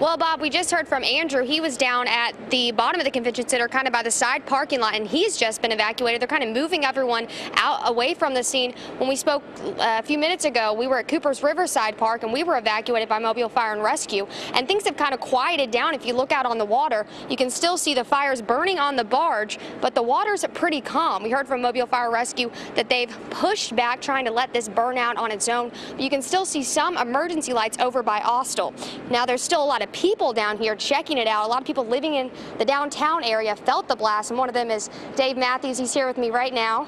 Well, Bob, we just heard from Andrew. He was down at the bottom of the convention center, kind of by the side parking lot, and he's just been evacuated. They're kind of moving everyone out away from the scene. When we spoke a few minutes ago, we were at Cooper's Riverside Park, and we were evacuated by Mobile Fire and Rescue. And things have kind of quieted down. If you look out on the water, you can still see the fires burning on the barge, but the water's pretty calm. We heard from Mobile Fire and Rescue that they've pushed back, trying to let this burn out on its own. But you can still see some emergency lights over by Austell. Now, there's still a lot of people down here checking it out. A lot of people living in the downtown area felt the blast, and one of them is Dave Matthews. He's here with me right now.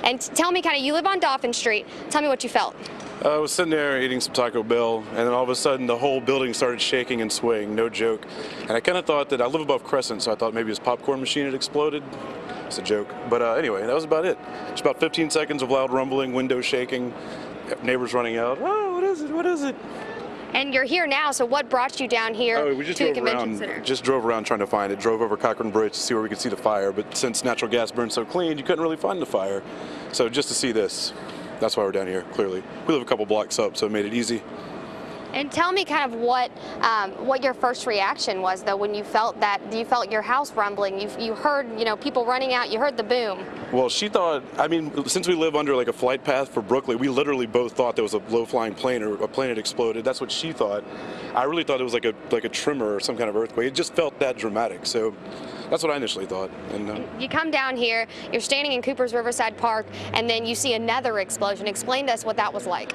And tell me, you live on Dauphin Street. Tell me what you felt. I was sitting there eating some Taco Bell, and then all of a sudden the whole building started shaking and swaying, no joke. And I kind of thought that I live above Crescent, so I thought maybe his popcorn machine had exploded. It's a joke. But anyway, that was about it. Just about 15 seconds of loud rumbling, windows shaking, neighbors running out. Oh, what is it? What is it? And you're here now, so what brought you down here we just to the drove convention around, center? Just drove around trying to find it. Drove over Cochran Bridge to see where we could see the fire, but since natural gas burned so clean, you couldn't really find the fire. So just to see this, that's why we're down here, clearly. We live a couple blocks up, so it made it easy. And tell me what your first reaction was, though, when you felt your house rumbling. You heard, people running out. You heard the boom. Well, she thought, since we live under like a flight path for Brooklyn, we literally both thought there was a low-flying plane or a plane had exploded. That's what she thought. I really thought it was like a tremor or some kind of earthquake. It just felt that dramatic. So that's what I initially thought. And you come down here, you're standing in Cooper's Riverside Park, and then you see another explosion. Explain to us what that was like.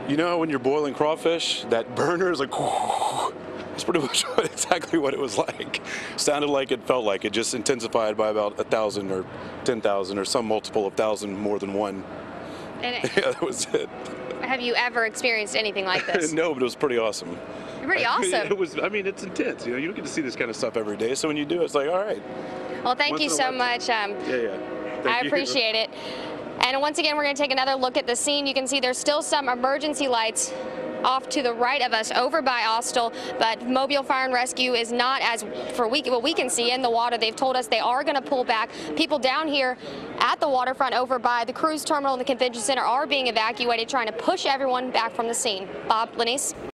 You know when you're boiling crawfish, that burner is like, that's pretty much exactly what it was like. Sounded like it, felt like it, just intensified by about 1,000 or 10,000 or some multiple of 1,000 more than one. And yeah, that was it. Have you ever experienced anything like this? No, but it was pretty awesome. Pretty awesome. It was. It's intense. You don't get to see this kind of stuff every day. So when you do, it's like, all right. Well, thank you so much. Yeah. I appreciate it. And once again, we're going to take another look at the scene. You can see there's still some emergency lights off to the right of us over by Austell, but Mobile Fire and Rescue is not, what we can see, in the water. They've told us they are going to pull back. People down here at the waterfront over by the cruise terminal and the convention center are being evacuated, trying to push everyone back from the scene. Bob, Lenise?